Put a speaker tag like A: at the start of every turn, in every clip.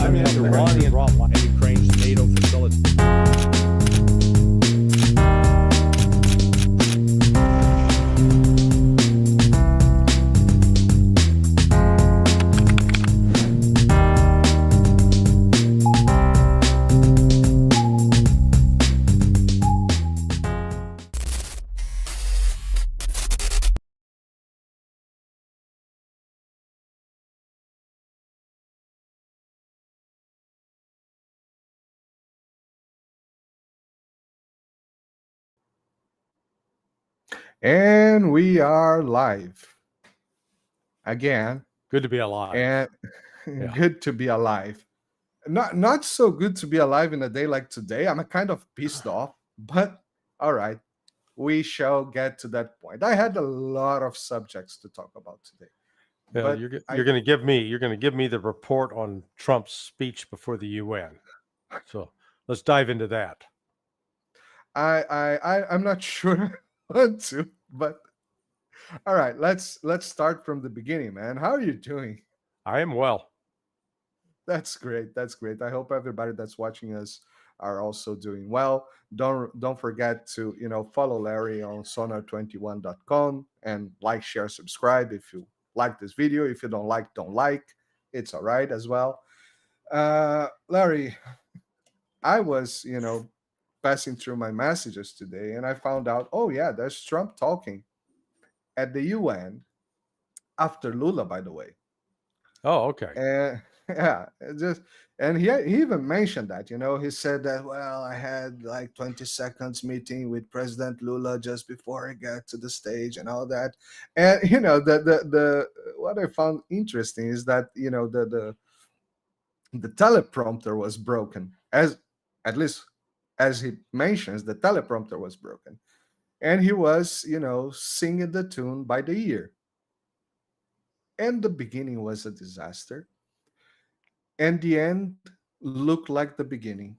A: Iranian and Ukraine's NATO facility.
B: And we are live again.
A: Good to be alive.
B: And good to be alive. Not so good to be alive in a day like today. I'm kind of pissed off, but all right, we shall get to that point. I had a lot of subjects to talk about today.
A: Yeah,
B: but
A: you're going to give me the report on Trump's speech before the UN. So let's dive into that.
B: I'm not sure what to, but all right, let's start from the beginning, man. How are you doing?
A: I am well.
B: That's great. That's great. I hope everybody that's watching us are also doing well. Don't forget to follow Larry on sonar21.com and like, share, subscribe if you like this video. If you don't like, don't like. It's all right as well. Larry, I was passing through my messages today and I found out, oh yeah, there's Trump talking at the UN after Lula, by the way.
A: Oh, okay.
B: And yeah, and he even mentioned that, he said that, well, I had like 20 seconds meeting with President Lula just before I got to the stage and all that. And the what I found interesting is that the teleprompter was broken, at least as he mentions, the teleprompter was broken, and he was singing the tune by the ear. And the beginning was a disaster. And the end looked like the beginning.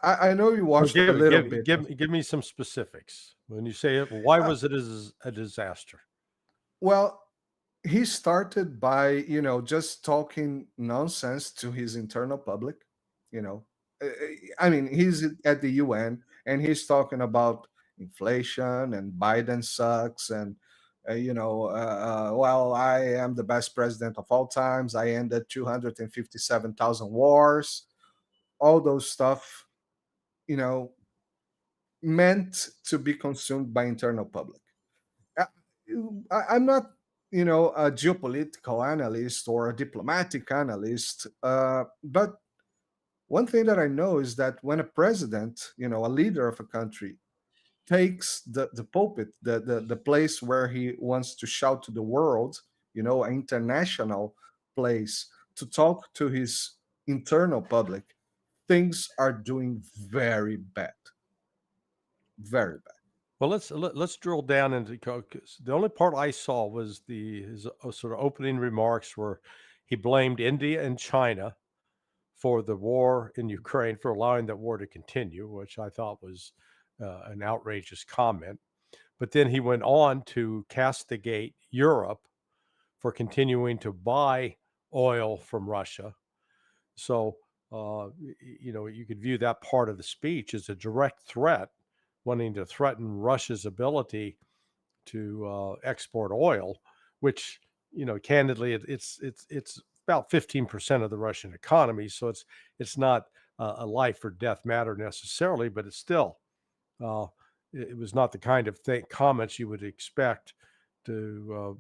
B: I know you watched a little bit.
A: Give me some specifics. When you say it, why was it a disaster?
B: Well, he started by, just talking nonsense to his internal public. I mean, he's at the UN and he's talking about inflation and Biden sucks and well, I am the best president of all times. I ended 257,000 wars. All those stuff, meant to be consumed by internal public. I'm not, a geopolitical analyst or a diplomatic analyst, but one thing that I know is that when a president, a leader of a country, takes the pulpit, the place where he wants to shout to the world, an international place, to talk to his internal public, things are doing very bad. Very bad.
A: Well, let's drill down into, the only part I saw was his sort of opening remarks where he blamed India and China for the war in Ukraine, for allowing that war to continue, which I thought was an outrageous comment. But then he went on to castigate Europe for continuing to buy oil from Russia. So, you could view that part of the speech as a direct threat, wanting to threaten Russia's ability to export oil, which, candidly, it's about 15% of the Russian economy. So it's not a life or death matter necessarily, but it's still, it was not the kind of comments you would expect to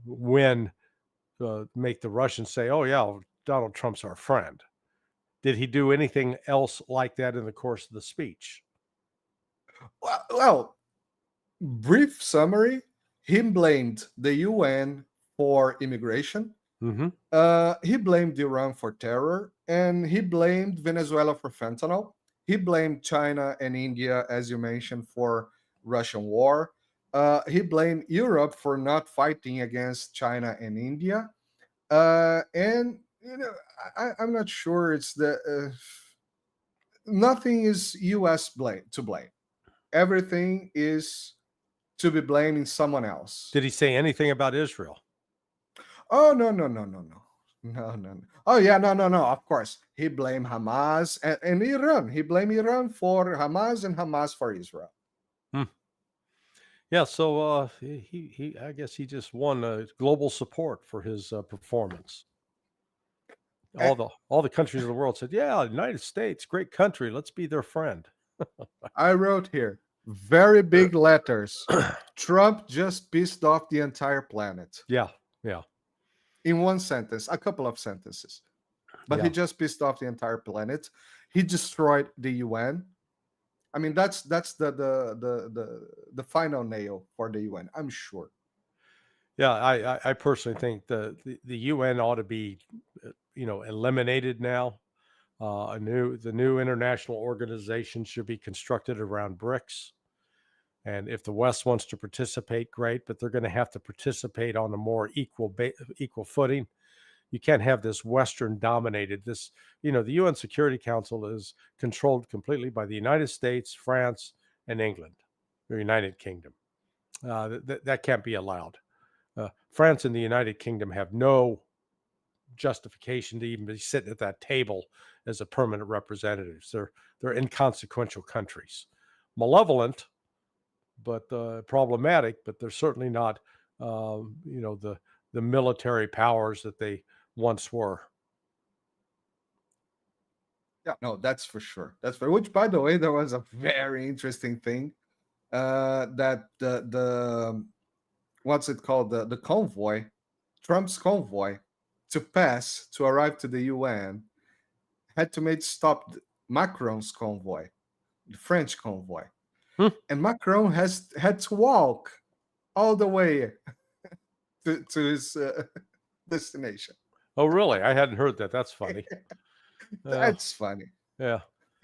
A: make the Russians say, oh yeah, Donald Trump's our friend. Did he do anything else like that in the course of the speech?
B: Well, brief summary, he blamed the UN for immigration.
A: Mm-hmm.
B: He blamed Iran for terror, and he blamed Venezuela for fentanyl. He blamed China and India, as you mentioned, for Russian war. He blamed Europe for not fighting against China and India. And I'm not sure it's nothing is U.S. to blame. Everything is to be blaming someone else.
A: Did he say anything about Israel?
B: Oh, no. No, no, no. Oh yeah, no, no, no. Of course, he blamed Hamas and Iran. He blamed Iran for Hamas and Hamas for Israel.
A: Hmm. Yeah, so I guess he just won global support for his performance.
B: Eh,
A: All the countries of the world said, "Yeah, United States, great country. Let's be their friend."
B: I wrote here very big letters. Trump just pissed off the entire planet
A: Yeah, yeah,
B: in one sentence, a couple of sentences. But he
A: yeah.
B: just pissed off the entire planet. He destroyed the UN. I mean, that's the final nail for the UN. I'm sure.
A: Yeah, I personally think the UN ought to be, eliminated now. The new international organization should be constructed around BRICS. And if the West wants to participate, great, but they're going to have to participate on a more equal footing. You can't have this Western dominated. The UN Security Council is controlled completely by the United States, France, and England, the United Kingdom. That can't be allowed. France and the United Kingdom have no justification to even be sitting at that table as a permanent representatives. They're inconsequential countries, malevolent, but problematic. But they're certainly not, the military powers that they once were.
B: Yeah, no, that's for sure. That's for which, by the way, there was a very interesting thing that the what's it called the convoy, Trump's convoy, to arrive to the UN had to make stop Macron's convoy, the French convoy,
A: Hmm.
B: and Macron has had to walk all the way to his destination.
A: Oh, really? I hadn't heard that. That's funny.
B: That's funny.
A: Yeah.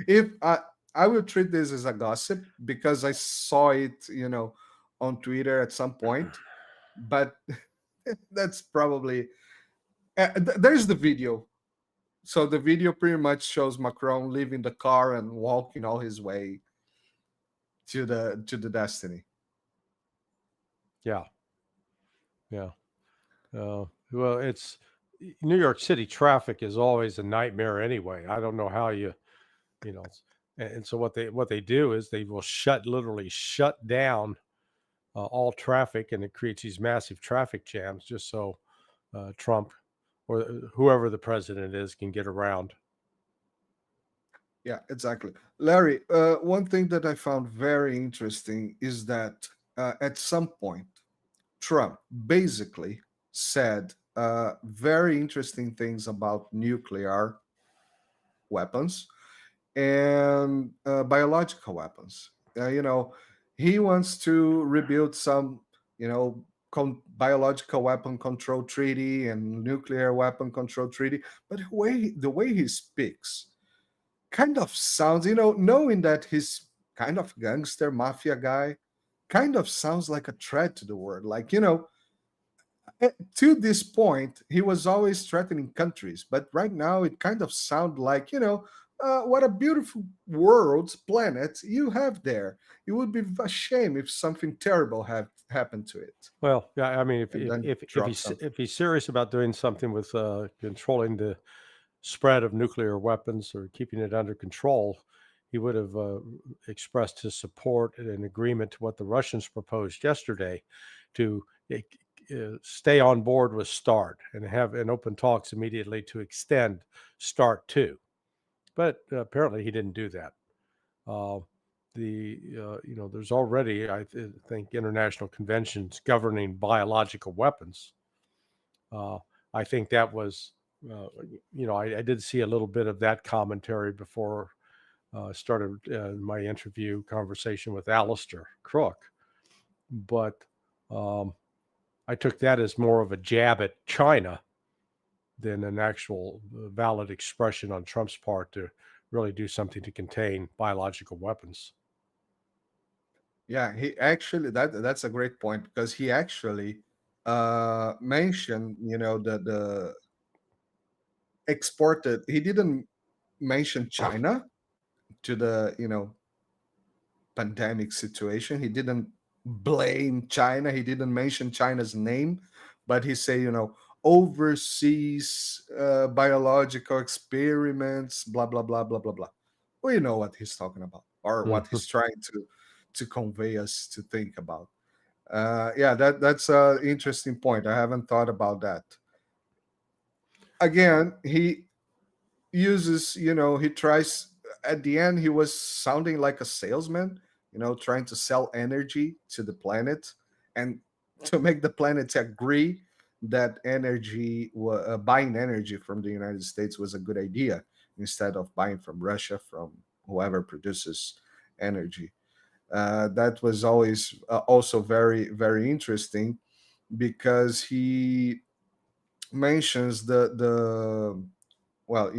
B: If I will treat this as a gossip because I saw it, on Twitter at some point, but that's probably there's the video. So the video pretty much shows Macron leaving the car and walking all his way to the destiny.
A: Yeah. Yeah. Well, it's New York City traffic is always a nightmare anyway. I don't know how you know, and so what they do is they will literally shut down all traffic, and it creates these massive traffic jams just so Trump or whoever the president is can get around.
B: Yeah, exactly. Larry, one thing that I found very interesting is that at some point, Trump basically said very interesting things about nuclear weapons and biological weapons. He wants to rebuild some, biological weapon control treaty and nuclear weapon control treaty. But the way he speaks kind of sounds, knowing that he's kind of gangster mafia guy, kind of sounds like a threat to the world. Like, to this point, he was always threatening countries, but right now it kind of sounds like, what a beautiful world, planet you have there. It would be a shame if something terrible had happened to it.
A: Well, yeah, I mean, if
B: And
A: if
B: then
A: if, if
B: drop
A: he's
B: something.
A: if he's serious about doing something with controlling the spread of nuclear weapons or keeping it under control, he would have expressed his support and an agreement to what the Russians proposed yesterday to stay on board with START and have an open talks immediately to extend START 2. But apparently he didn't do that. Uh, there's already, think, international conventions governing biological weapons. I think that was, I did see a little bit of that commentary before I started my interview conversation with Alistair Crook, but I took that as more of a jab at China than an actual valid expression on Trump's part to really do something to contain biological weapons.
B: Yeah, he actually that's a great point because he actually mentioned, the exported. He didn't mention China to the, pandemic situation. He didn't blame China. He didn't mention China's name, but he said, overseas biological experiments, blah blah blah blah blah blah. We know what he's talking about, or what
A: Mhm.
B: he's trying to convey us to think about. Yeah, that's an interesting point. I haven't thought about that. Again, he uses, he tries, at the end he was sounding like a salesman, trying to sell energy to the planet, and to make the planet agree that buying energy from the United States was a good idea, instead of buying from Russia, from whoever produces energy. That was always also very very interesting, because he mentions the well,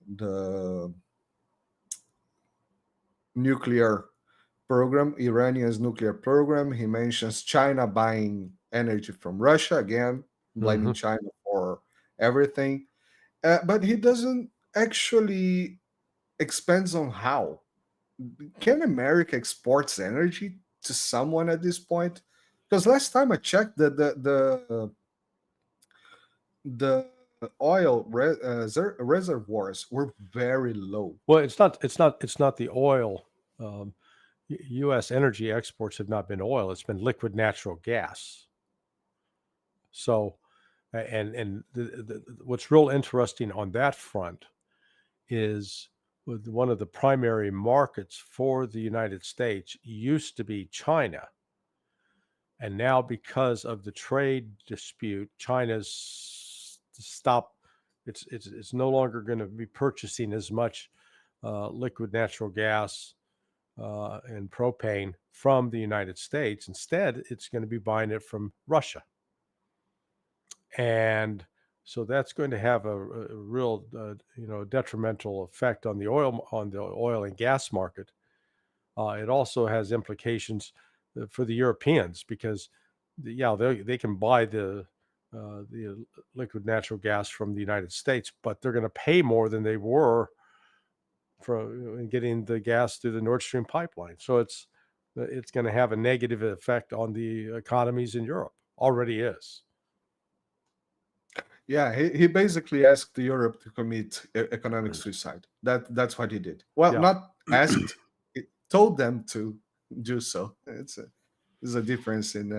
B: the nuclear program, Iranian's nuclear program. He mentions China buying energy from Russia, again blaming
A: Mhm.
B: China for everything. But he doesn't actually expands on how. Can America exports energy to someone at this point? Because last time I checked, the reservoirs were very low.
A: Well, it's not the oil. Um, U.S. energy exports have not been oil; it's been liquid natural gas. So, and what's real interesting on that front is one of the primary markets for the United States used to be China, and now because of the trade dispute, China's stopped. It's no longer going to be purchasing as much liquid natural gas and propane from the United States. Instead, it's going to be buying it from Russia, and so that's going to have a real, detrimental effect on the oil and gas market. It also has implications for the Europeans because, yeah, they can buy the liquid natural gas from the United States, but they're going to pay more than they were for getting the gas through the Nord Stream pipeline. So it's going to have a negative effect on the economies in Europe. Already is.
B: Yeah, he basically asked Europe to commit economic suicide. That's what he did. Well,
A: Yeah.
B: not asked, it told them to do so. There's a difference in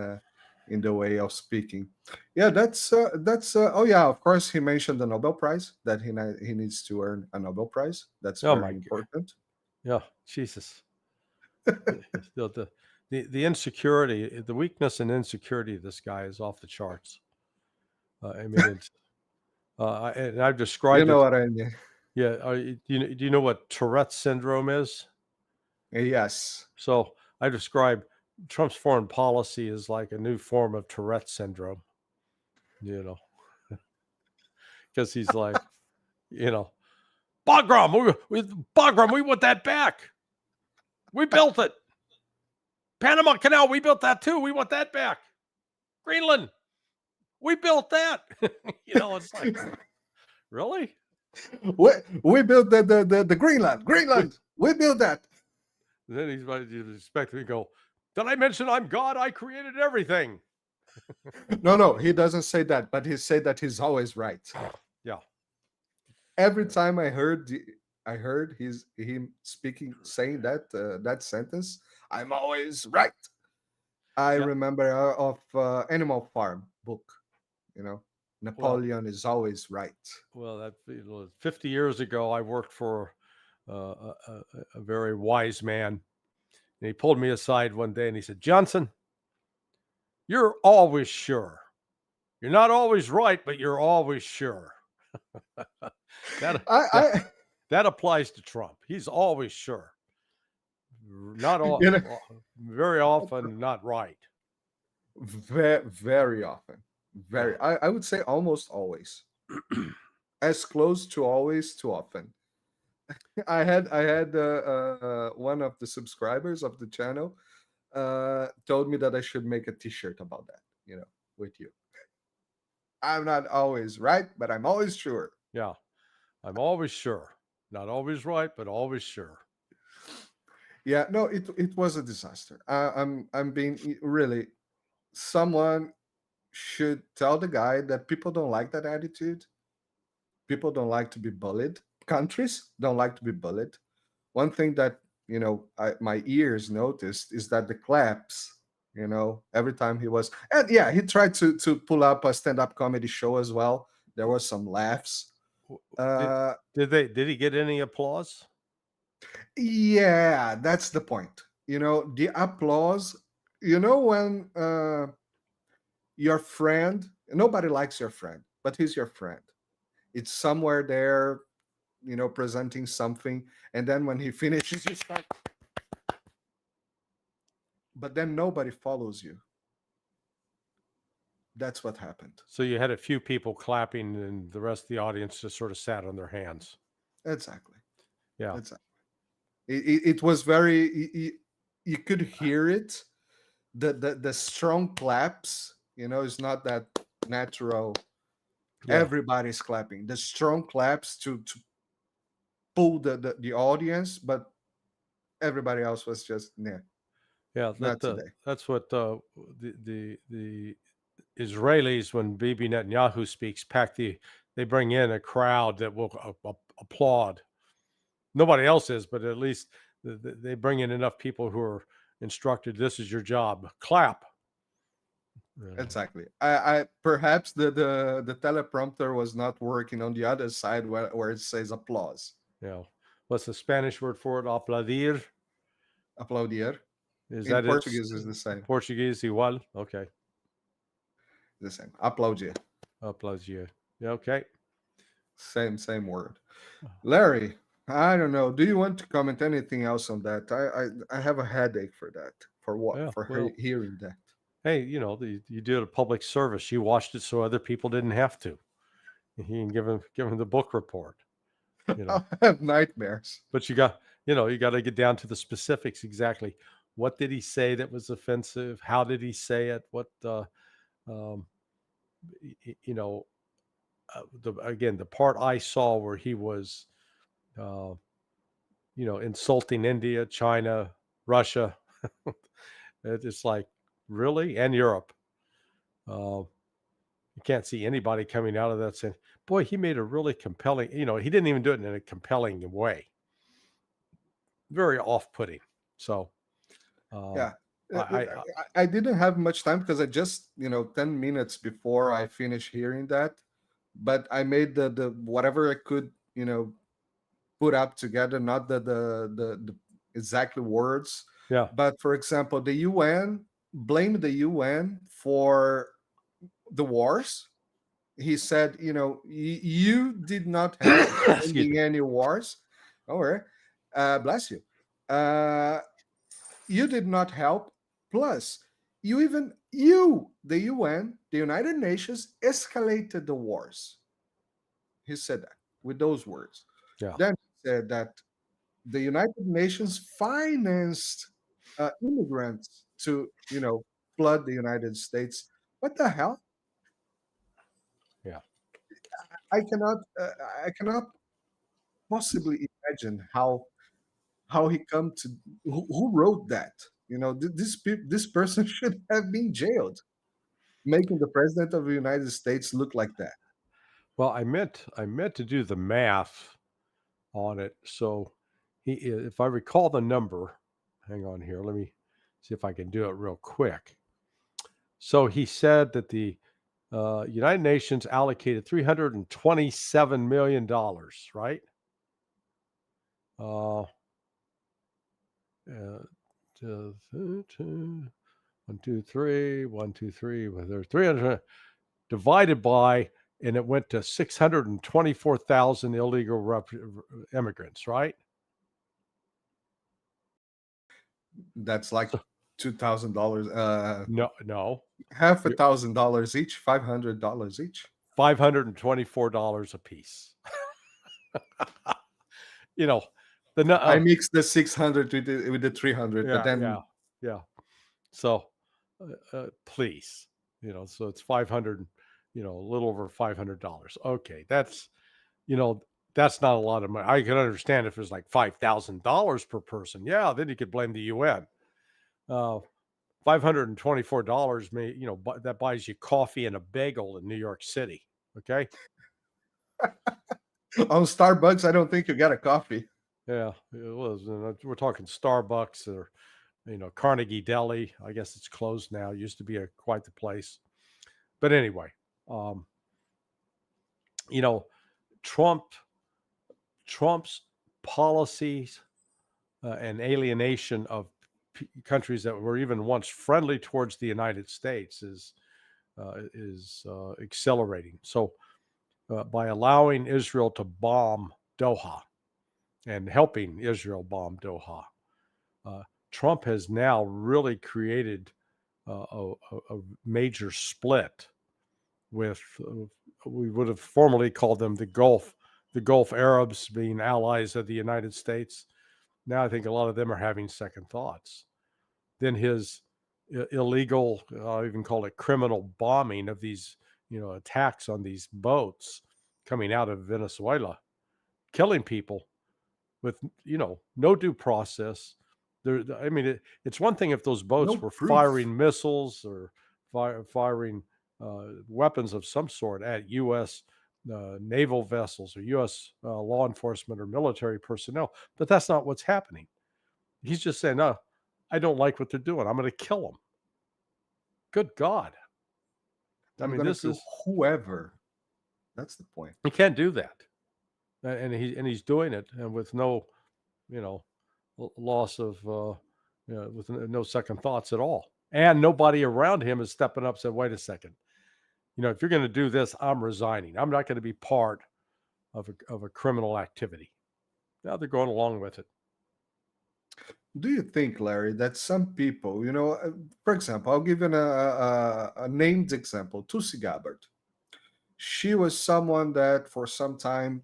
B: the way of speaking. Yeah, that's. Oh yeah, of course he mentioned the Nobel Prize, that he needs to earn a Nobel Prize. That's
A: Oh my
B: very
A: God.
B: important.
A: Yeah. Jesus. The, the insecurity, the weakness and insecurity of this guy is off the charts. I mean, it's and I've
B: You
A: described
B: know
A: it.
B: what I mean?
A: Yeah. Do you know what Tourette's syndrome is?
B: Yes.
A: So I describe Trump's foreign policy as like a new form of Tourette's syndrome. You know, because he's like, you know, Bagram, we want that back. We built it. Panama Canal, we built that too. We want that back. Greenland, we built that. It's like, really?
B: we, we built the Greenland.
A: We,
B: Greenland. We built that.
A: then he's about to expect me to go, did I mention I'm God? I created everything.
B: No, he doesn't say that, but he said that he's always right.
A: Yeah.
B: Every time I heard him saying that sentence, I'm always right. I
A: Yeah.
B: remember of Animal Farm book. You know,
A: Well,
B: Napoleon is always right.
A: that 50 years ago, I worked for a very wise man. And he pulled me aside one day and he said, Johnson, you're always sure. You're not always right, but you're always sure. that,
B: I,
A: that
B: I
A: that applies to Trump. He's always sure. Not
B: you know,
A: all, very often not right.
B: very often,
A: Yeah.
B: I would say almost always, as close to always too often. I had one of the subscribers of the channel told me that I should make a T-shirt about that. With you. I'm not always right, but I'm always sure.
A: Yeah. I'm always sure. Not always right, but always sure.
B: Yeah, no, it was a disaster. I'm being really, someone should tell the guy that people don't like that attitude. People don't like to be bullied. Countries don't like to be bullied. One thing that my ears noticed is that the claps. Every time he was, and yeah, he tried to pull up a stand-up comedy show as well. There was some laughs.
A: Did he get any applause?
B: Yeah, that's the point. The applause. When your friend, nobody likes your friend, but he's your friend. It's somewhere there, presenting something, and then when he finishes, you start. But then nobody follows you. That's what happened.
A: So you had a few people clapping, and the rest of the audience just sort of sat on their hands.
B: Exactly.
A: Yeah.
B: Exactly. It was very. You could hear it. The strong claps. It's not that natural.
A: Yeah.
B: Everybody's clapping. The strong claps to pull the audience, but everybody else was just nah.
A: Yeah,
B: Not today.
A: that's what the Israelis, when Bibi Netanyahu speaks, they bring in a crowd that will applaud. Nobody else is, but at least they bring in enough people who are instructed. This is your job. Clap.
B: Exactly. I perhaps the teleprompter was not working on the other side where it says applause.
A: Yeah. What's the Spanish word for it? Aplaudir.
B: Aplaudir.
A: Is
B: In
A: that
B: Portuguese is the same.
A: Portuguese igual. Okay.
B: The same. Aplaudir.
A: Aplaudir. Yeah, okay.
B: Same word. Larry, I don't know. Do you want to comment anything else on that? I have a headache for that. For what?
A: Yeah,
B: For
A: well,
B: hearing that.
A: Hey, you did a public service. You watched it so other people didn't have to. You can give them the book report.
B: I have nightmares.
A: But you got to get down to the specifics exactly. What did he say that was offensive? How did he say it? What again, the part I saw where he was insulting India, China, Russia. It's like, really? And Europe. You can't see anybody coming out of that saying, boy, he made a really compelling, he didn't even do it in a compelling way. Very off-putting. So
B: yeah. I didn't have much time because I just 10 minutes before I finished hearing that, but I made the whatever I could put up together, not the exactly words.
A: Yeah.
B: But for example, the UN blamed the UN for the wars. He said, you did not have any wars. All right. Bless you. You did not help. Plus, the UN, the United Nations, escalated the wars. He said that with those words.
A: Yeah.
B: Then he said that the United Nations financed immigrants to, flood the United States. What the hell?
A: Yeah.
B: I cannot possibly imagine how he come to who wrote that. This person should have been jailed, making the president of the United States look like that.
A: Well, I meant to do the math on it. So if I recall the number, hang on here, let me see if I can do it real quick. So he said that the United Nations allocated $327 million, right? 1, 2, 3, 1, 2, 3. Well, there's 300 divided by, and it went to 624,000 illegal immigrants, right?
B: That's like $2,000.
A: No.
B: $1,000 each, $500 each.
A: $524 a piece.
B: I mixed the 600 with the 300, but then
A: yeah. So please, so it's 500, a little over $500. Okay, that's not a lot of money. I can understand if it's like $5,000 per person. Yeah, then you could blame the UN. $524 may, that buys you coffee and a bagel in New York City. Okay.
B: On Starbucks, I don't think you get a coffee.
A: Yeah, it was. And we're talking Starbucks or, Carnegie Deli. I guess it's closed now. It used to be quite the place. But anyway, um, you know, Trump, Trump's policies and alienation of countries that were even once friendly towards the United States is accelerating. So by allowing Israel to bomb Doha and helping Israel bomb Doha, Trump has now really created a major split with we would have formerly called them the Gulf Arabs being allies of the United States. Now I think a lot of them are having second thoughts. Then his illegal, I'll even call it criminal bombing of these, attacks on these boats coming out of Venezuela, killing people with, no due process. I mean, it's one thing if those boats
B: No
A: were
B: proof.
A: firing missiles or firing weapons of some sort at U.S. Naval vessels or U.S. Law enforcement or military personnel, but that's not what's happening. He's just saying, "No, I don't like what they're doing. I'm going to kill them." Good God! I
B: I'm
A: mean,
B: gonna
A: this
B: kill
A: is
B: whoever. That's the point.
A: you can't do that, and he's doing it, and with no, you know, loss of, with no second thoughts at all, and nobody around him is stepping up and saying, "Wait a second, if you're going to do this, I'm resigning. I'm not going to be part of a criminal activity." Now they're going along with it.
B: Do you think, Larry, that some people, for example, I'll give you a named example, Tulsi Gabbard. She was someone that for some time,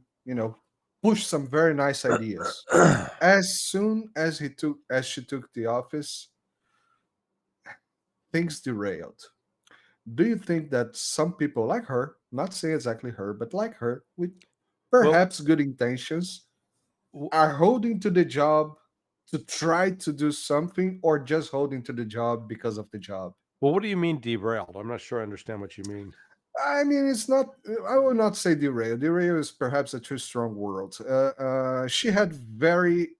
B: pushed some very nice ideas. As soon as she took the office, things derailed. Do you think that some people like her, not say exactly her, but like her, with
A: Well,
B: perhaps good intentions, are holding to the job to try to do something, or just holding to the job because of the job?
A: what do you mean derailed? I'm not sure I understand what you mean.
B: I mean, it's not. I will not say derail. Derail is perhaps a too strong word. She had very,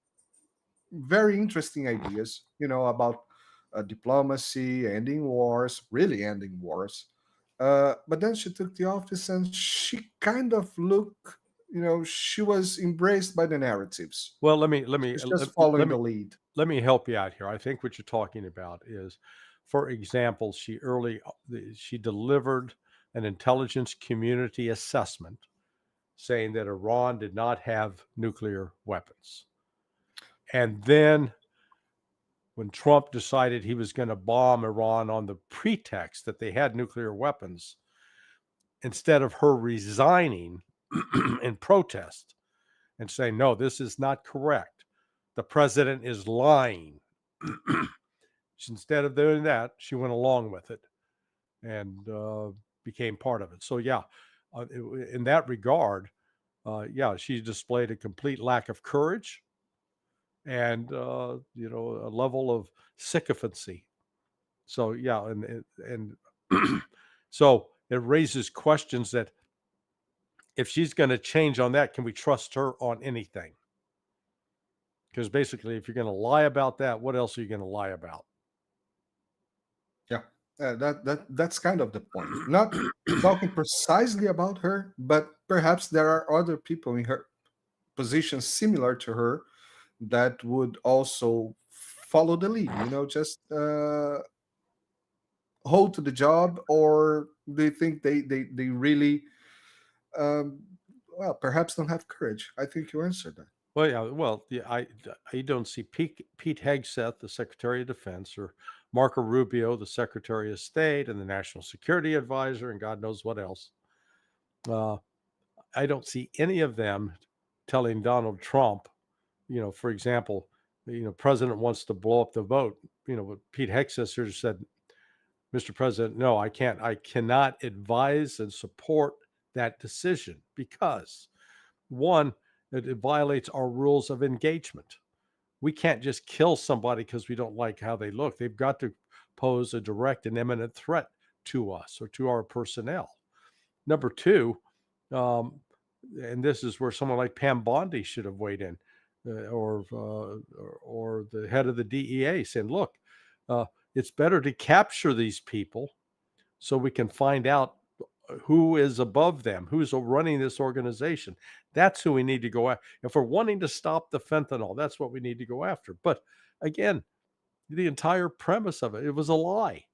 B: very interesting ideas, about diplomacy, ending wars, really ending wars. But then she took the office, and she kind of looked, she was embraced by the narratives.
A: Well, let me
B: She's just following
A: let
B: the
A: me
B: lead.
A: let me help you out here. I think what you're talking about is, for example, she delivered an intelligence community assessment saying that Iran did not have nuclear weapons. And then when Trump decided he was going to bomb Iran on the pretext that they had nuclear weapons, instead of her resigning in protest and saying, "No, this is not correct. The president is lying." Instead of doing that, she went along with it and became part of it. So, yeah, in that regard, yeah, she displayed a complete lack of courage and, a level of sycophancy. So, yeah, and so it raises questions that if she's going to change on that, can we trust her on anything? Because basically, if you're going to lie about that, what else are you going to lie about?
B: Yeah, that's kind of the point. Not talking precisely about her, but perhaps there are other people in her position similar to her that would also follow the lead. Just hold to the job, or do you think they really, um, well, perhaps don't have courage? I think you answered that.
A: Well, yeah, I don't see Pete Hegseth, the Secretary of Defense, or Marco Rubio, the Secretary of State, and the National Security Advisor, and God knows what else. Uh, I don't see any of them telling Donald Trump, for example, President wants to blow up the boat. What Pete Hegseth here said, "Mr. President, no, I can't. I cannot advise and support that decision because, one, it violates our rules of engagement. We can't just kill somebody because we don't like how they look. They've got to pose a direct and imminent threat to us or to our personnel. Number two, um, and this is where someone like Pam Bondi should have weighed in, or the head of the DEA saying, "Look, uh, it's better to capture these people so we can find out who is above them, who's running this organization. That's who we need to go after. If we're wanting to stop the fentanyl, that's what we need to go after." But again, the entire premise of it was a lie.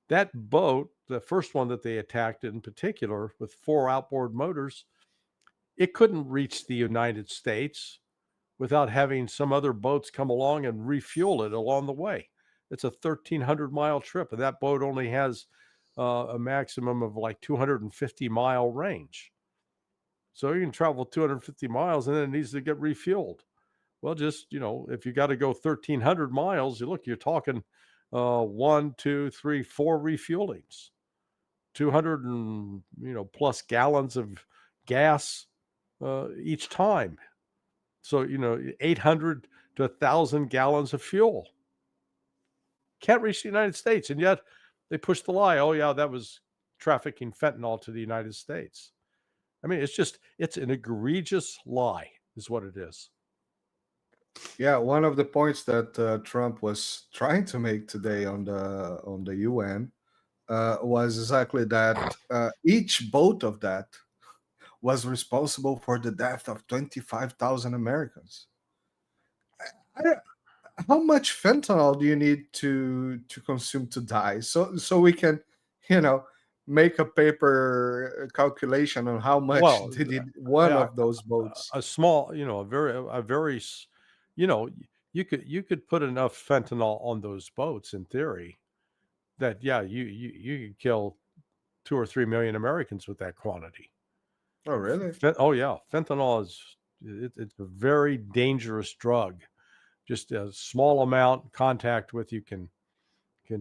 A: That boat, the first one that they attacked in particular, with 4 outboard motors, it couldn't reach the United States without having some other boats come along and refuel it along the way. It's a 1,300-mile trip, and that boat only has a maximum of like 250-mile range. So you can travel 250 miles and then it needs to get refueled. Well, just, if you got to go 1,300 miles, you're talking 1, 2, 3, 4 refuelings, 200 and, plus gallons of gas each time. So, 800 to 1,000 gallons of fuel. Can't reach the United States. And yet they push the lie. Oh, yeah, that was trafficking fentanyl to the United States. I mean, it's an egregious lie is what it is.
B: Yeah, one of the points that Trump was trying to make today on the UN was exactly that each boat of that was responsible for the death of 25,000 Americans. How much fentanyl do you need to consume to die? So we can, you know, make a paper calculation on how much
A: Well,
B: did one
A: yeah,
B: of those boats.
A: a small, a very, you know, you could put enough fentanyl on those boats in theory that, yeah, you could kill 2 or 3 million Americans with that quantity.
B: Oh, really?
A: Oh yeah, fentanyl it's a very dangerous drug. Just a small amount contact with you can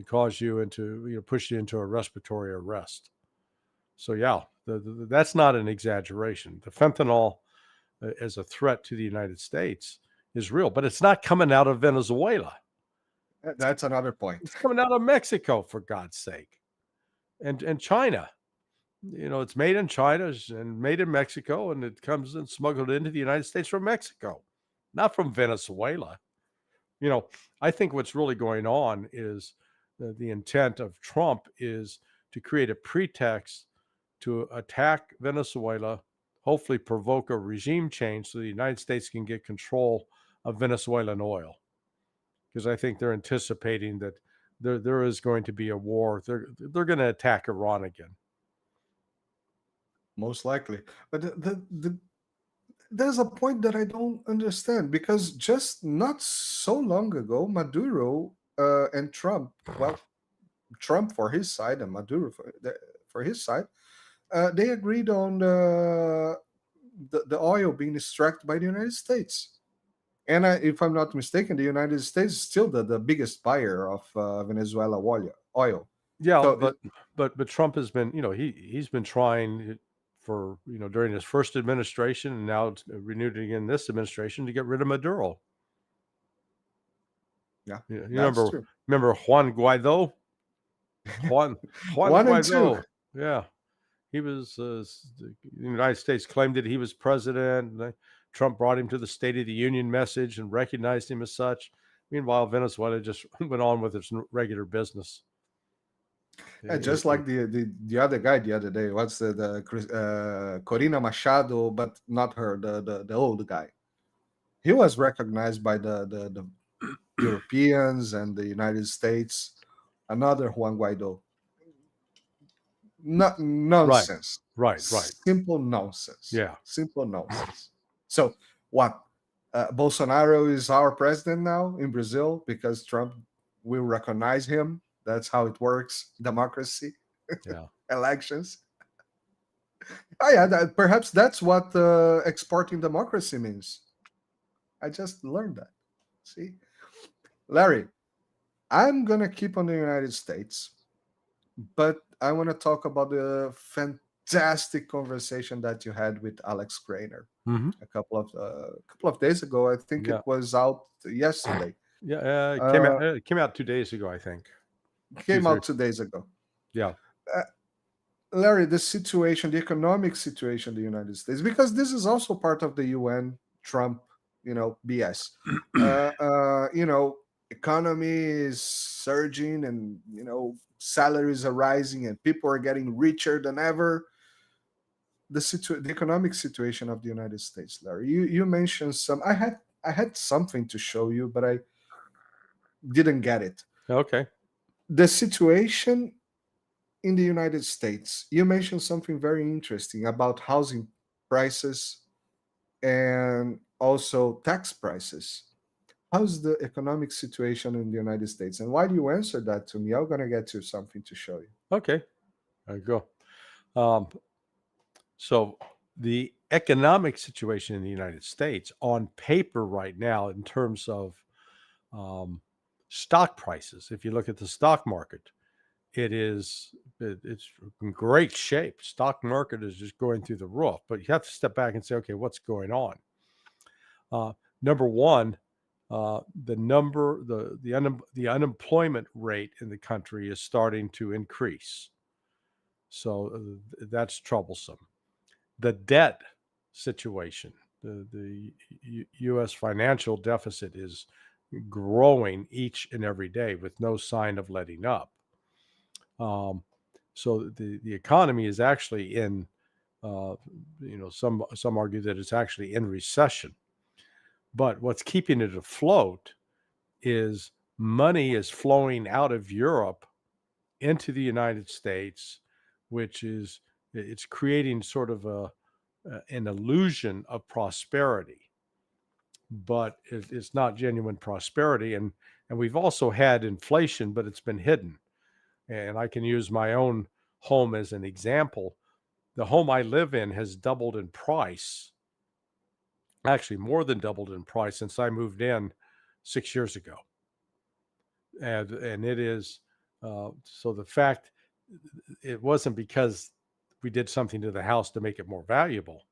A: cause you into push you into a respiratory arrest. So yeah, that's not an exaggeration. The fentanyl as a threat to the United States is real, but it's not coming out of Venezuela.
B: That's another point.
A: It's coming out of Mexico, for God's sake, and China. It's made in China and made in Mexico, and it comes and smuggled into the United States from Mexico, not from Venezuela. You know, I think what's really going on is the intent of Trump is to create a pretext to attack Venezuela, hopefully provoke a regime change so the United States can get control of Venezuelan oil. Because I think they're anticipating that there is going to be a war. They're going to attack Iran again.
B: Most likely. But there's a point that I don't understand, because just not so long ago, Maduro and Trump, well, Trump for his side and Maduro for his side, they agreed on the oil being extracted by the United States. And if I'm not mistaken, the United States is still the biggest buyer of Venezuela oil.
A: Yeah,
B: So
A: but Trump has been, he's been trying for, during his first administration, and now it's renewed again this administration, to get rid of Maduro.
B: yeah,
A: You
B: that's
A: remember
B: true.
A: remember Juan Guaido? Juan
B: One and two.
A: Guaido. Yeah. He was the United States claimed that he was president. And Trump brought him to the State of the Union message and recognized him as such. Meanwhile, Venezuela just went on with its regular business.
B: Yeah, just like the other guy the other day. What's Corina Machado, but not her, the old guy. He was recognized by the Europeans and the United States. Another Juan Guaido. Nonsense.
A: Right.
B: Simple nonsense.
A: Yeah.
B: Simple nonsense. So what? Bolsonaro is our president now in Brazil because Trump will recognize him. That's how it works. Democracy.
A: Yeah.
B: Elections. Oh yeah, perhaps that's what exporting democracy means. I just learned that. See, Larry, I'm gonna keep on the United States, but I want to talk about the fantastic conversation that you had with Alex Grainer
A: Mhm.
B: a couple of days ago. I think
A: Yeah.
B: it was out yesterday.
A: Yeah, it came out 2 days ago, I think.
B: Came
A: 2, 3.
B: out 2 days ago.
A: Yeah.
B: Larry, the situation, the economic situation in the United States, because this is also part of the UN Trump, BS. Economy is surging, and salaries are rising, and people are getting richer than ever. The economic situation of the United States, Larry. You mentioned some. I had something to show you, but I didn't get it.
A: Okay.
B: The situation in the United States, you mentioned something very interesting about housing prices and also tax prices. How's the economic situation in the United States? And why do you answer that to me? I'm going to get to something to show you.
A: Okay. There you go. So the economic situation in the United States on paper right now, in terms of stock prices, if you look at the stock market, it's in great shape. Stock market is just going through the roof, but you have to step back and say, okay, what's going on? Number one, the unemployment rate in the country is starting to increase. So that's troublesome. The debt situation, the U.S. financial deficit is growing each and every day with no sign of letting up. So the economy is actually in, some argue that it's actually in recession. But what's keeping it afloat is money is flowing out of Europe into the United States, which is it's creating sort of an illusion of prosperity, but it's not genuine prosperity. And we've also had inflation, but it's been hidden. And I can use my own home as an example. The home I live in has doubled in price, actually more than doubled in price since I moved in 6 years ago. And it is, so the fact, it wasn't because we did something to the house to make it more valuable.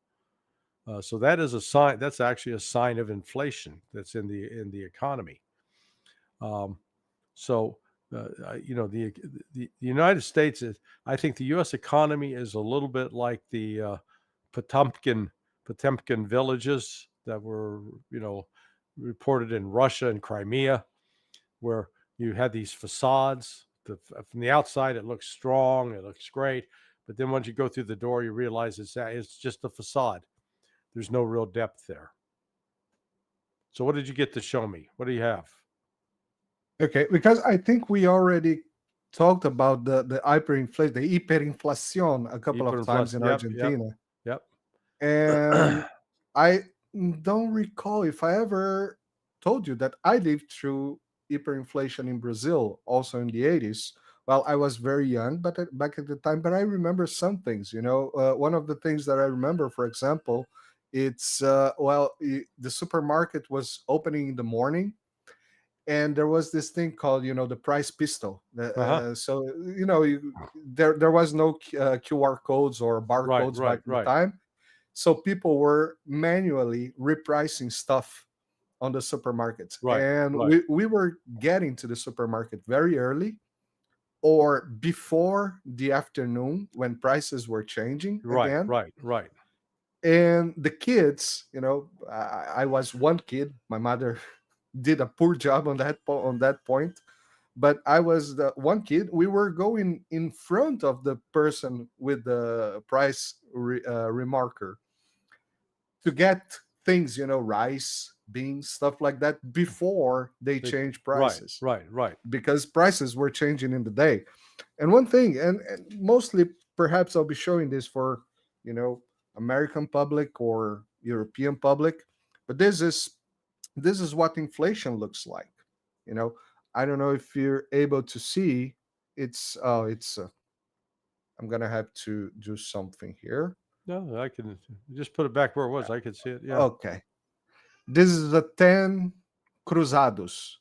A: So that is a sign. That's actually a sign of inflation that's in the economy. The United States is. I think the U.S. economy is a little bit like the Potemkin villages that were reported in Russia and Crimea, where you had these facades. From the outside, it looks strong, it looks great, but then once you go through the door, you realize it's just a facade. There's no real depth there. So what did you get to show me? What do you have?
B: Okay, because I think we already talked about the hyperinflation a couple of times in Argentina.
A: Yep.
B: And I don't recall if I ever told you that I lived through hyperinflation in Brazil, also in the 80s. Well, I was very young, but back at the time, but I remember some things. One of the things that I remember, for example, it's the supermarket was opening in the morning, and there was this thing called the price pistol. So there was no QR codes or barcodes back in the time, so people were manually repricing stuff on the supermarkets. We were getting to the supermarket very early or before the afternoon when prices were changing again.
A: Right.
B: And the kids, I was one kid. My mother did a poor job on that point, but I was the one kid. We were going in front of the person with the price remarker to get things, rice, beans, stuff like that, before they change prices.
A: Right.
B: Because prices were changing in the day. And one thing, and mostly perhaps I'll be showing this for, American public or European public, but this is what inflation looks like. I don't know if you're able to see. I'm gonna have to do something here.
A: No, I can just put it back where it was. I could see it. Yeah.
B: Okay. This is the 10 cruzados.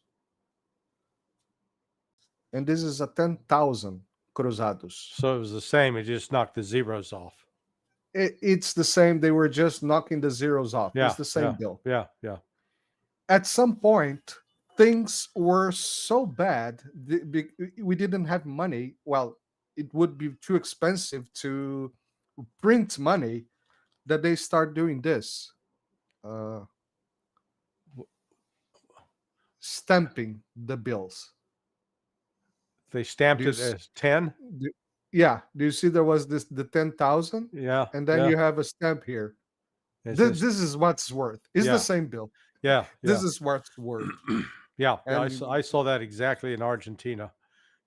B: And this is a 10,000 cruzados.
A: So it was the same. It just knocked the zeros off.
B: It's the same. They were just knocking the zeros off.
A: Yeah,
B: it's the same deal.
A: Yeah.
B: At some point, things were so bad, we didn't have money. Well, it would be too expensive to print money, that they start doing this, uh, stamping the bills.
A: They
B: Do
A: stamped
B: you
A: it as 10.
B: do, yeah, do you see there was this the 10,000,
A: Yeah,
B: and then
A: yeah.
B: you have a stamp here.
A: It
B: This,
A: says,
B: this is what's worth. It's the
A: yeah,
B: same bill.
A: yeah,
B: This
A: yeah.
B: is what's worth.
A: Yeah, yeah.
B: And
A: I saw that exactly in Argentina.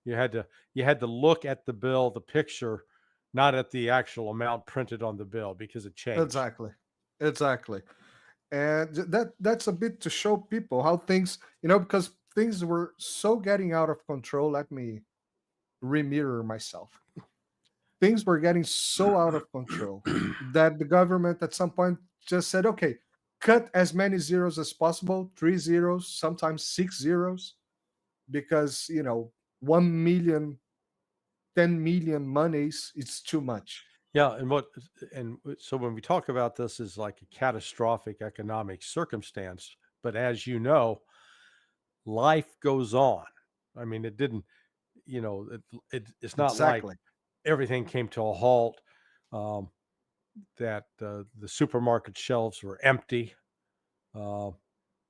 A: You had to look at the bill, the picture, not at the actual amount printed on the bill because it changed.
B: exactly, exactly. And that's a bit to show people how things, because things were so getting out of control. Let me remirror myself. Things were getting so out of control that the government at some point just said, okay, cut as many zeros as possible, 3 zeros, sometimes 6 zeros, because 1 million, 10 million monies, it's too much.
A: Yeah, and so when we talk about this as like a catastrophic economic circumstance, but as you know, life goes on. I mean, it didn't, it's not like
B: Exactly.
A: everything came to a halt, um, that the supermarket shelves were empty. Uh,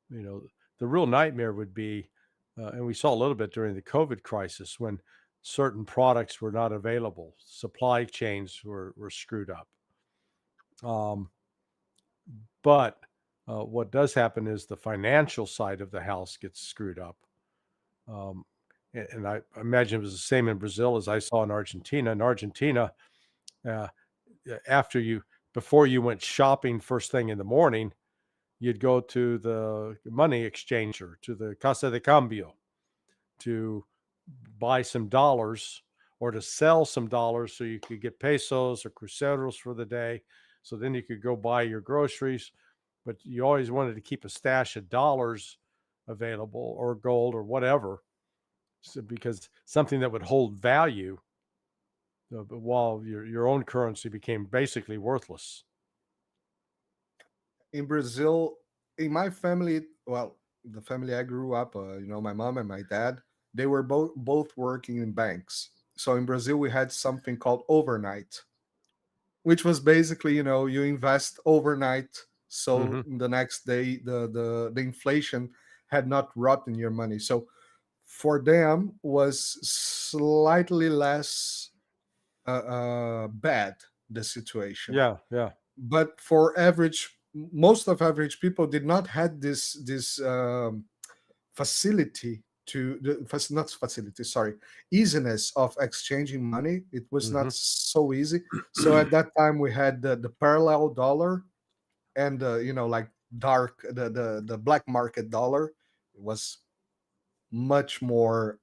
A: you know, the real nightmare would be, and we saw a little bit during the COVID crisis when certain products were not available, supply chains were screwed up. Um, but what does happen is the financial side of the house gets screwed up. Um, and I imagine it was the same in Brazil as I saw in Argentina. In Argentina, uh, after you, before you went shopping first thing in the morning, you'd go to the money exchanger, to the Casa de Cambio, to buy some dollars or to sell some dollars so you could get pesos or cruceros for the day. So then you could go buy your groceries, but you always wanted to keep a stash of dollars available or gold or whatever. So because something that would hold value, while your own currency became basically worthless.
B: In Brazil, in my family, well, the family I grew up, my mom and my dad, they were both working in banks. So in Brazil, we had something called overnight, which was basically, you invest overnight, so
A: Hmm.
B: the next day the inflation had not rotten your money. So for them was slightly less bad, the situation.
A: Yeah, yeah.
B: But for most of average people did not had this facility not facility, sorry, easiness of exchanging money. It was
A: Hmm.
B: not so easy. So at that time we had the parallel dollar, and like dark the black market dollar. It was much more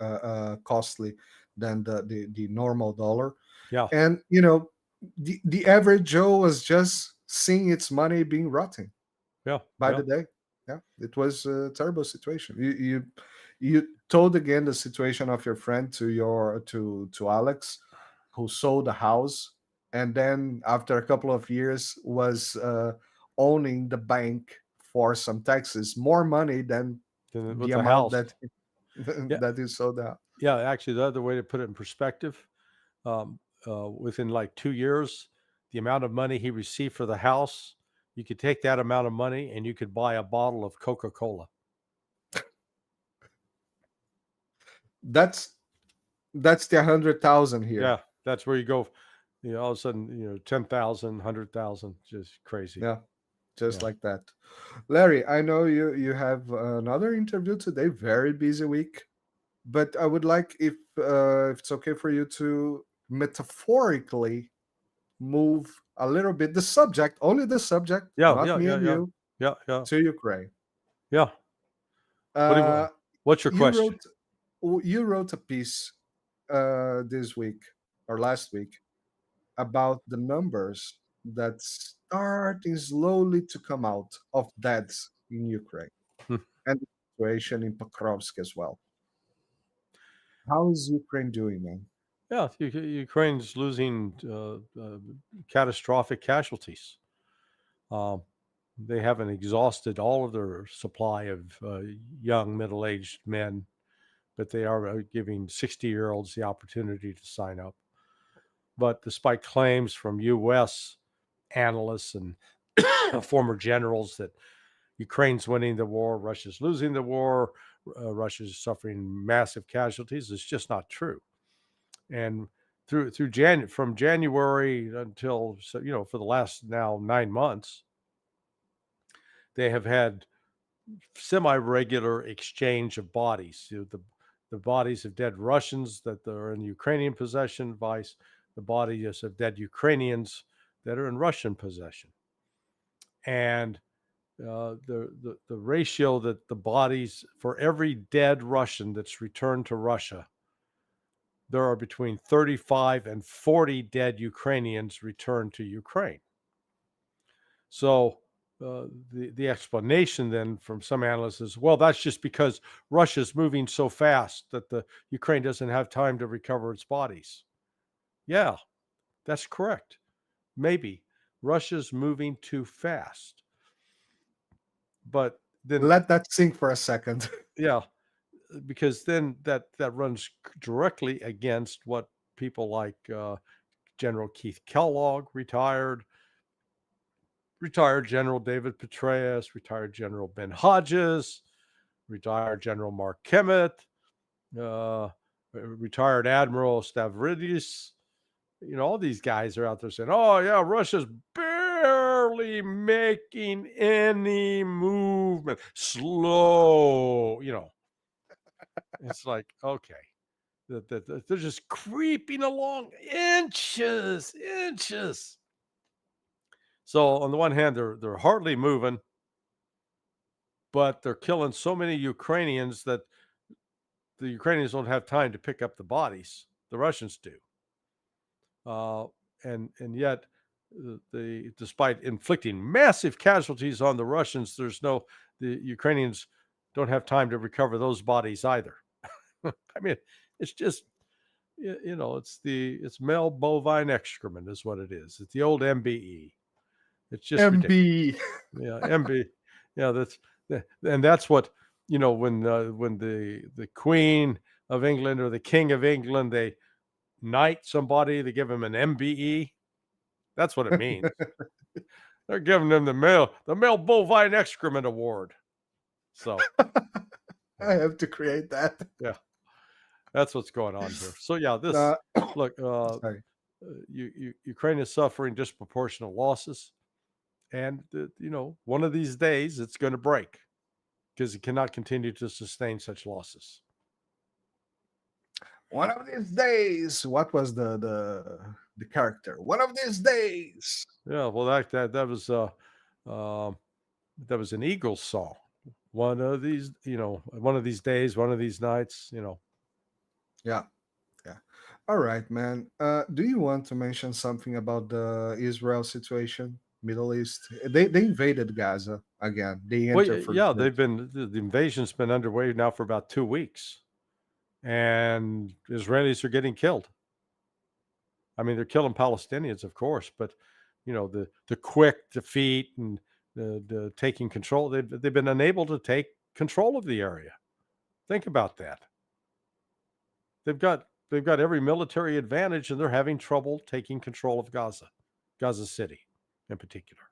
B: costly than the normal dollar.
A: Yeah,
B: And the average Joe was just seeing its money being rotten
A: yeah,
B: by
A: yeah.
B: the day. Yeah, it was a terrible situation. You told again the situation of your friend to Alex, who sold a house, and then after a couple of years was owning the bank for some taxes, more money than
A: Then with
B: the
A: the
B: amount
A: house.
B: that
A: Yeah,
B: that he sold out.
A: yeah. Actually, the other way to put it in perspective, within like 2 years, the amount of money he received for the house, you could take that amount of money and you could buy a bottle of Coca-Cola.
B: That's the 100,000 here.
A: Yeah, that's where you go. All of a sudden, 10,000, 100,000, just crazy.
B: Yeah, just
A: Yeah.
B: like that. Larry, I know you have another interview today, very busy week, but I would like, if it's okay for you, to metaphorically move a little bit the subject, only the subject,
A: Yeah,
B: not
A: yeah,
B: me
A: yeah,
B: and
A: yeah,
B: you,
A: yeah, yeah,
B: to Ukraine.
A: yeah. What do you
B: Uh,
A: want? What's your
B: you
A: question?
B: wrote you wrote a piece this week or last week about the numbers that's starting slowly to come out of deaths in Ukraine
A: Hmm.
B: and the situation in Pokrovsk as well. How is Ukraine doing, man?
A: Yeah, Ukraine's losing catastrophic casualties. Um, They haven't exhausted all of their supply of young, middle-aged men, but they are giving 60-year-olds the opportunity to sign up. But despite claims from U.S. analysts and former generals that Ukraine's winning the war, Russia's losing the war, Russia's suffering massive casualties, it's just not true. And from January until, for the last now 9 months, they have had semi-regular exchange of bodies. The bodies of dead Russians that are in Ukrainian possession, vice the bodies of dead Ukrainians that are in Russian possession. And the ratio that the bodies, for every dead Russian that's returned to Russia, there are between 35 and 40 dead Ukrainians returned to Ukraine. So the explanation then from some analysts is, well, that's just because Russia's moving so fast that the Ukraine doesn't have time to recover its bodies. Yeah, that's correct. Maybe Russia's moving too fast. But then
B: Let that sink for a second.
A: yeah, because then that runs directly against what people like General Keith Kellogg, retired General David Petraeus, retired General Ben Hodges, retired General Mark Kemet, retired Admiral Stavridis. All these guys are out there saying, oh, yeah, Russia's barely making any movement. Slow, It's like, okay. They're just creeping along inches. So on the one hand, they're hardly moving, but they're killing so many Ukrainians that the Ukrainians don't have time to pick up the bodies. The Russians do. And yet, despite inflicting massive casualties on the Russians, the Ukrainians don't have time to recover those bodies either. I mean, it's just, it's male bovine excrement is what it is. It's the old MBE. It's just ridiculous. Yeah, MB. Yeah, that's what, when the Queen of England or the King of England, they knight somebody, they give him an MBE. That's what it means. They're giving them the male bovine excrement award. So
B: I have to create that.
A: Yeah, that's what's going on here. So yeah, this look, Ukraine is suffering disproportionate losses, and one of these days it's going to break because it cannot continue to sustain such losses.
B: One of these days, what was the character? One of these days.
A: Yeah, well, that was an Eagles song. One of these, one of these days, one of these nights,
B: Yeah. All right, man. Do you want to mention something about the Israel situation, Middle East? They invaded Gaza again. They entered for
A: yeah,
B: good.
A: the invasion's been underway now for about 2 weeks, and Israelis are getting killed. I mean, they're killing Palestinians, of course, but the quick defeat and the taking control, they've been unable to take control of the area. Think about that. They've got every military advantage, and they're having trouble taking control of Gaza City in particular.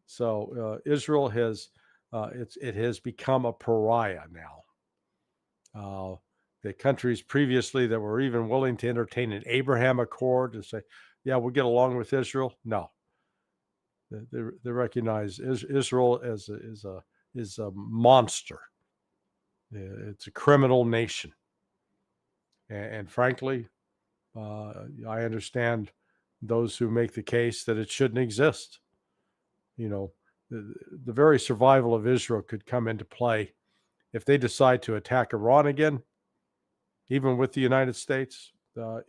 A: So Israel has it has become a pariah now. The countries previously that were even willing to entertain an Abraham Accord to say, yeah, we'll get along with Israel. No, they recognize Israel as a monster. It's a criminal nation. And frankly, I understand those who make the case that it shouldn't exist. The very survival of Israel could come into play if they decide to attack Iran again, even with the United States.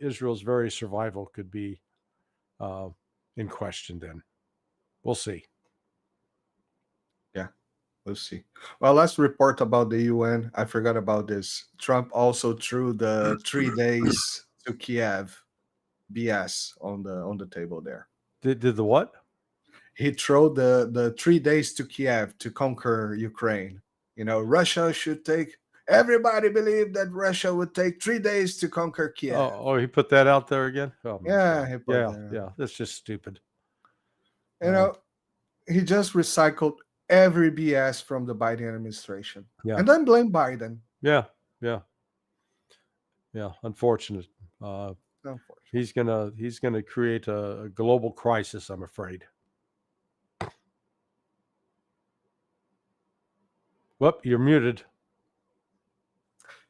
A: Israel's very survival could be in question then. We'll see.
B: Yeah, we'll see. Well, let's report about the UN. I forgot about this. Trump also threw the 3 days to Kiev BS on the table there.
A: Did the what?
B: he threw the 3 days to Kiev to conquer Ukraine. Russia should take. Everybody believed that Russia would take 3 days to conquer Kiev.
A: He put that out there again. Oh my
B: Yeah,
A: God.
B: he put
A: Yeah,
B: that.
A: yeah. That's just stupid.
B: He just recycled every BS from the Biden administration,
A: Yeah,
B: and then blame Biden.
A: yeah, yeah, yeah. Unfortunate.
B: Unfortunately.
A: He's gonna create a global crisis, I'm afraid. Whoop, you're muted.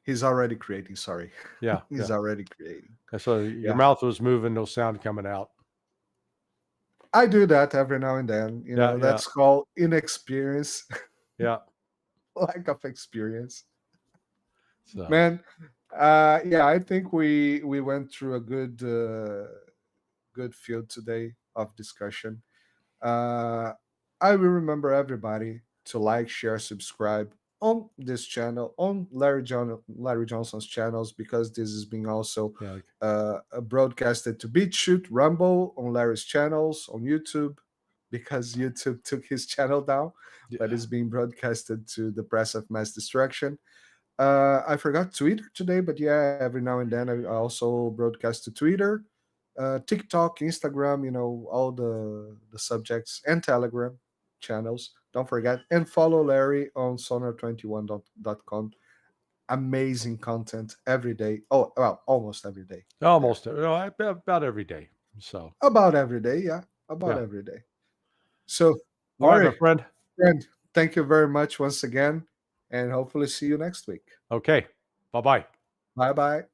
B: He's already creating. Sorry.
A: Yeah,
B: He's
A: yeah.
B: already creating.
A: So your mouth was moving, no sound coming out.
B: I do that every now and then.
A: Yeah,
B: That's called inexperience,
A: Yeah.
B: lack of experience.
A: So
B: Man, I think we went through a good field today of discussion. I will remember everybody to like, share, subscribe on this channel, on Larry Johnson's channels, because this is being also
A: yeah,
B: broadcasted to BitChute, Rumble, on Larry's channels, on YouTube, because YouTube took his channel down, but it's being broadcasted to the press of mass destruction. I forgot Twitter today, but yeah, every now and then I also broadcast to Twitter, TikTok, Instagram, all the subjects, and Telegram channels. Don't forget, and follow Larry on sonar21.com. Amazing content every day. Oh, well, almost every day.
A: almost about every day. So
B: About every day, yeah. About every day. So,
A: all right, my friend.
B: Thank you very much once again, and hopefully see you next week.
A: Okay. Bye-bye.
B: Bye-bye.